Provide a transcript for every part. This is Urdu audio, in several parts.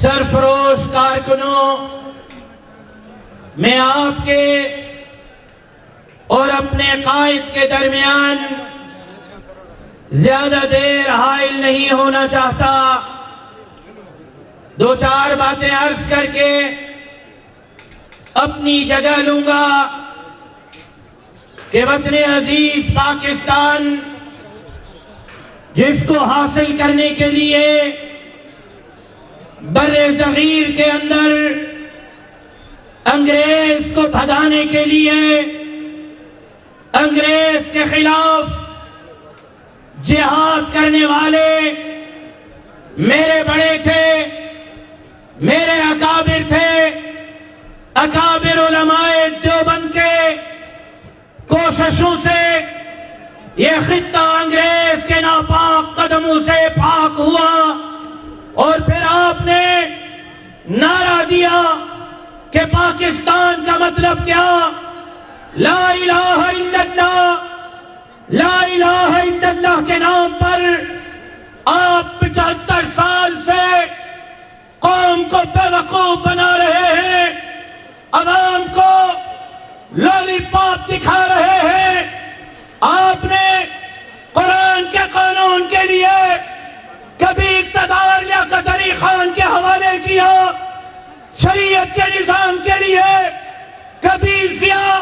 سرفروش کارکنوں، میں آپ کے اور اپنے قائد کے درمیان زیادہ دیر حائل نہیں ہونا چاہتا. دو چار باتیں عرض کر کے اپنی جگہ لوں گا کہ وطن عزیز پاکستان جس کو حاصل کرنے کے لیے بر صغیر کے اندر انگریز کو بھگانے کے لیے انگریز کے خلاف جہاد کرنے والے میرے بڑے تھے، میرے اکابر تھے، اکابر علماء دیوبند کے کوششوں سے یہ خطہ انگریز کے ناپاک قدموں سے پاک ہوا. اور پھر آپ نے نعرہ دیا کہ پاکستان کا مطلب کیا؟ لا الہ الا اللہ. لا الہ الا اللہ کے نام پر آپ 75 سال سے قوم کو بے وقوف بنا رہے ہیں، عوام کو لالی پاپ دکھا رہے ہیں. آپ نے قرآن کے قانون کے لیے کبھی اقتدار یا قدری خان کے حوالے کیا، شریعت کے نظام کے لیے کبھی ضیاء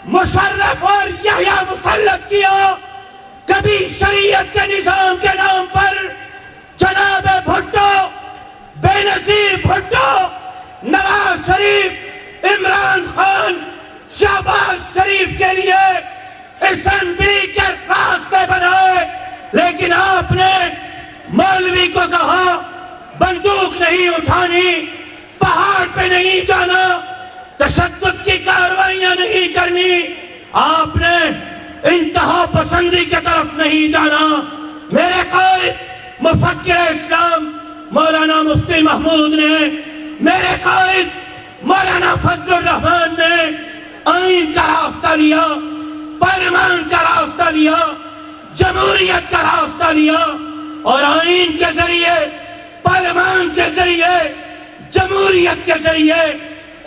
مشرف اور یحییٰ مسلط کیا، کبھی شریعت کے نظام کے نام پر جناب بھٹو، بے نظیر بھٹو، نواز شریف، عمران خان، شہباز شریف کے لیے اسمبلی کے راستے بنائے. لیکن آپ نے مولوی کو کہا بندوق نہیں اٹھانی، پہاڑ پہ نہیں جانا، تشدد کی کارروائیاں نہیں کرنی، آپ نے انتہا پسندی کی طرف نہیں جانا. میرے قائد مفکر اسلام مولانا مفتی محمود نے، میرے قائد مولانا فضل الرحمان نے آئین کا راستہ لیا، پارلیمان کا راستہ لیا، جمہوریت کا راستہ لیا، اور آئین کے ذریعے، پارلیمان کے ذریعے، جمہوریت کے ذریعے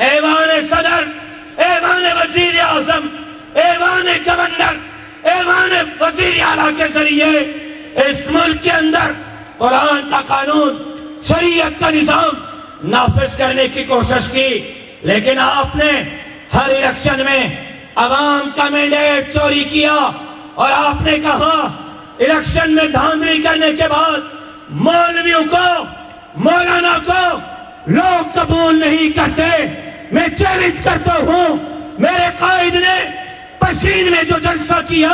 ایوان صدر، ایوان وزیر اعظم، ایوان گورنر، ایوان وزیر اعلیٰ کے ذریعے اس ملک کے اندر قرآن کا قانون، شریعت کا نظام نافذ کرنے کی کوشش کی. لیکن آپ نے ہر الیکشن میں عوام کا مینڈیٹ چوری کیا، اور آپ نے کہا الیکشن میں دھاندلی کرنے کے بعد مولویوں کو، مولانا کو لوگ قبول نہیں کرتے. میں چیلنج کرتا ہوں، میرے قائد نے پشین میں جو جلسہ کیا،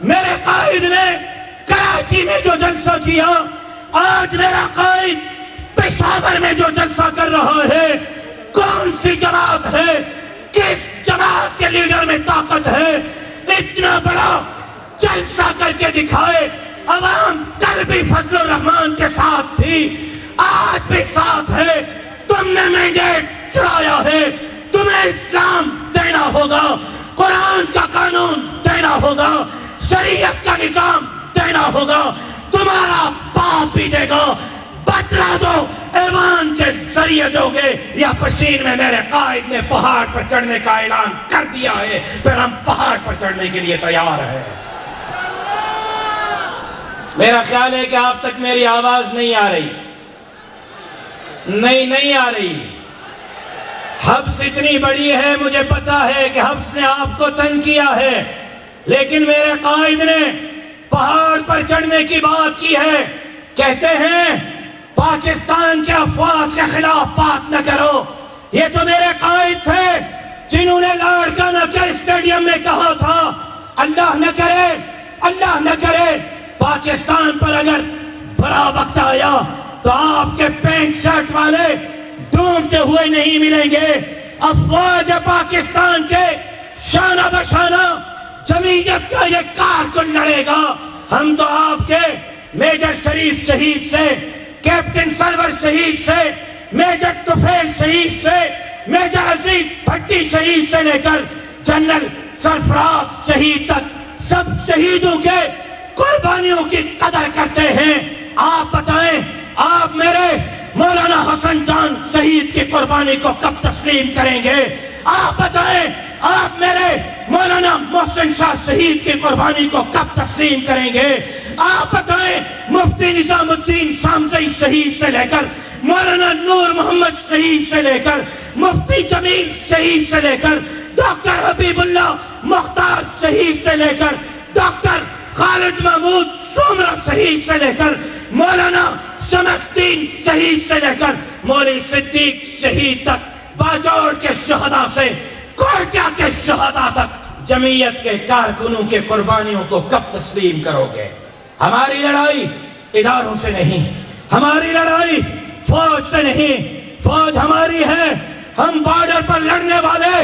میرے قائد نے کراچی میں جو جلسہ کیا، آج میرا قائد پشاور میں جو جلسہ کر رہا ہے، کون سی جماعت ہے، کس جماعت کے لیڈر میں طاقت ہے اتنا بڑا جلسہ کر کے دکھائے؟ عوام کل بھی فضل الرحمان کے ساتھ تھی، آج بھی ساتھ ہے. تم نے مینڈیٹ چرایا ہے، تمہیں اسلام دینا ہوگا، قرآن کا قانون دینا ہوگا، شریعت کا نظام دینا ہوگا، تمہارا باپ بھی دے گا. بدلا دو، ایوان کے ذریعے دو گے یا پشین میں؟ میرے قائد نے پہاڑ پر چڑھنے کا اعلان کر دیا ہے، پھر ہم پہاڑ پر چڑھنے کے لیے تیار ہیں. میرا خیال ہے کہ آپ تک میری آواز نہیں آ رہی. نہیں آ رہی. حبس اتنی بڑی ہے، مجھے پتا ہے کہ حبس نے آپ کو تنگ کیا ہے، لیکن میرے قائد نے پہاڑ پر چڑھنے کی بات کی ہے. کہتے ہیں پاکستان کے افواج کے خلاف بات نہ کرو. یہ تو میرے قائد تھے جنہوں نے لاڑکانہ کے اسٹیڈیم میں کہا تھا اللہ نہ کرے، اللہ نہ کرے پاکستان پر اگر برا وقت آیا تو آپ کے پینٹ شرٹ والے ڈھونڈتے ہوئے نہیں ملیں گے. افواج پاکستان کے شانہ بشانہ جمعیت کا یہ کارکن لڑے گا. ہم تو آپ کے میجر شریف شہید سے، کیپٹن سرور شہید سے، میجر طفیل شہید سے، میجر عزیز بھٹی شہید سے لے کر جنرل سرفراز شہید تک سب شہیدوں کے قربانیوں کی قدر کرتے ہیں. آپ بتائیں، آپ میرے مولانا حسن اپن جان شہید کی قربانی کو کب تسلیم کریں گے؟ آپ بتائیں، آپ میرے مولانا محسن شاہ شہید کی قربانی کو کب تسلیم کریں گے؟ آپ بتائیں، مفتی نظام الدین شامزئی شہید سے لے کر مولانا نور محمد شہید سے لے کر مفتی جمیل شہید سے لے کر ڈاکٹر حبیب اللہ مختار شہید سے لے کر ڈاکٹر خالد محمود سومرہ شہید سے لے کر مولانا شمس الدین شہید سے لے کر مولوی صدیق شہید تک، باجوڑ کے شہداء سے کوئٹہ کے شہداء تک جمعیت کے کارکنوں کے قربانیوں کو کب تسلیم کرو گے؟ ہماری لڑائی اداروں سے نہیں، ہماری لڑائی فوج سے نہیں، فوج ہماری ہے، ہم بارڈر پر لڑنے والے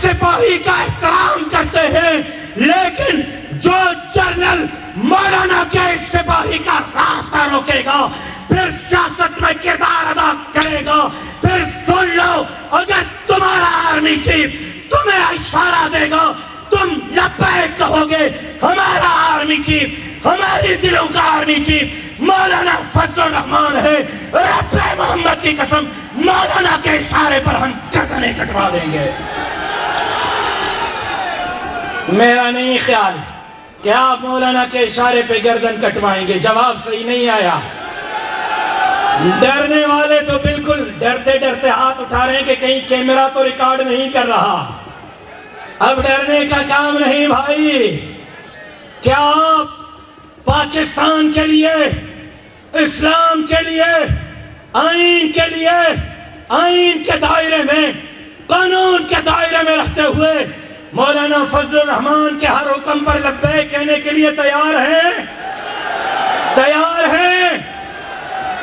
سپاہی کا احترام کرتے ہیں، لیکن جو جنرل مولانا کے سپاہی کا راستہ روکے گا، پھر سیاست میں کردار ادا کرے گا، پھر سن لو، اگر تمہارا آرمی چیف تمہیں اشارہ دے گا تم لبیک کہو گے، ہمارا آرمی چیف، ہماری دلوں کا آرمی چیف مولانا فضل الرحمان ہے، رب محمد کی قسم مولانا کے اشارے پر ہم گردنیں کٹوا دیں گے۔ میرا نہیں خیال کہ آپ مولانا کے اشارے پہ گردن کٹوائیں گے، جواب صحیح نہیں آیا۔ ڈرنے والے تو بالکل ڈرتے ڈرتے ہاتھ اٹھا رہے ہیں کہ کہیں کیمرہ تو ریکارڈ نہیں کر رہا۔ اب ڈرنے کا کام نہیں بھائی، کیا آپ پاکستان کے لیے، اسلام کے لیے، آئین کے لیے، آئین کے دائرے میں، قانون کے دائرے میں رہتے ہوئے مولانا فضل الرحمان کے ہر حکم پر لبیک کہنے کے لیے تیار ہیں؟ تیار ہیں؟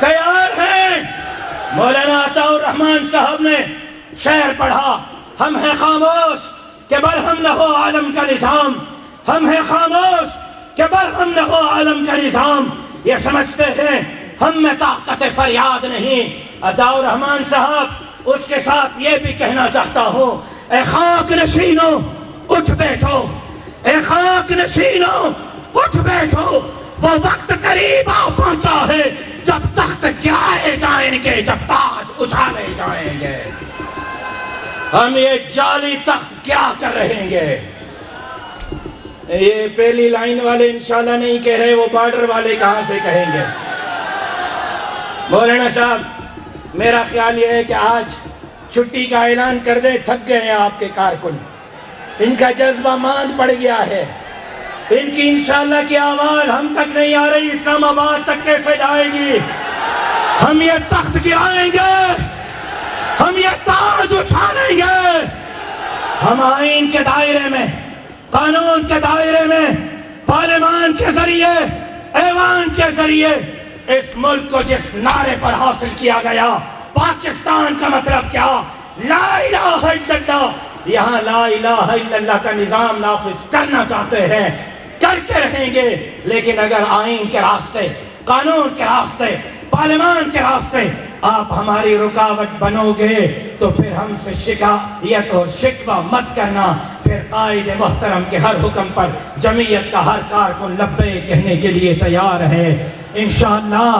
تیار ہیں؟ مولانا عطا الرحمان صاحب نے شعر پڑھا، ہم ہیں خاموش کہ برہم نہ ہو عالم کا نظام، ہم ہیں خاموش کہ برہم نہ ہو عالم کا نظام، یہ سمجھتے ہیں ہم میں طاقت فریاد نہیں۔ عطا الرحمان صاحب اس کے ساتھ یہ بھی کہنا چاہتا ہوں، اے خاک نشینوں اٹھ بیٹھو، اے خاک نشینوں اٹھ بیٹھو، وہ وقت قریب آ پہنچا ہے جب تخت گرائے جائیں گے، جب تاج اچھالے جائیں گے۔ ہم یہ جعلی تخت کیا کر رہیں گے؟ یہ پہلی لائن والے انشاءاللہ نہیں کہہ رہے، وہ بارڈر والے کہاں سے کہیں گے؟ مولانا صاحب، میرا خیال یہ ہے کہ آج چھٹی کا اعلان کر دیں، تھک گئے ہیں آپ کے کارکن، ان کا جذبہ ماند پڑ گیا ہے، ان کی انشاءاللہ کی آواز ہم تک نہیں آ رہی، اسلام آباد تک کیسے جائے گی؟ ہم یہ تخت گرائیں گے، ہم یہ تاج اچھالیں گے، ہم آئین کے دائرے میں، قانون کے دائرے میں، پارلیمان کے ذریعے، ایوان کے ذریعے اس ملک کو جس نعرے پر حاصل کیا گیا، پاکستان کا مطلب کیا؟ لا الہ الا اللہ، یہاں لا الہ الا اللہ کا نظام نافذ کرنا چاہتے ہیں، کر کے رہیں گے، لیکن اگر آئین کے راستے، قانون کے راستے، پارلیمان کے راستے آپ ہماری رکاوٹ بنو گے تو پھر ہم سے شکایت اور شکوہ مت کرنا، پھر قائد محترم کے ہر حکم پر جمعیت کا ہر کارکن لبیک کہنے کے لیے تیار ہے۔ انشاءاللہ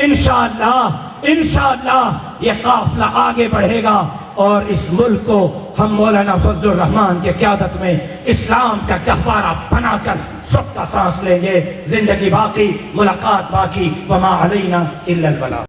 انشاءاللہ انشاءاللہ یہ قافلہ آگے بڑھے گا اور اس ملک کو ہم مولانا فضل الرحمان کے قیادت میں اسلام کا گہوارہ بنا کر سب کا سانس لیں گے۔ زندگی باقی، ملاقات باقی، وما علینا الا البلاغ۔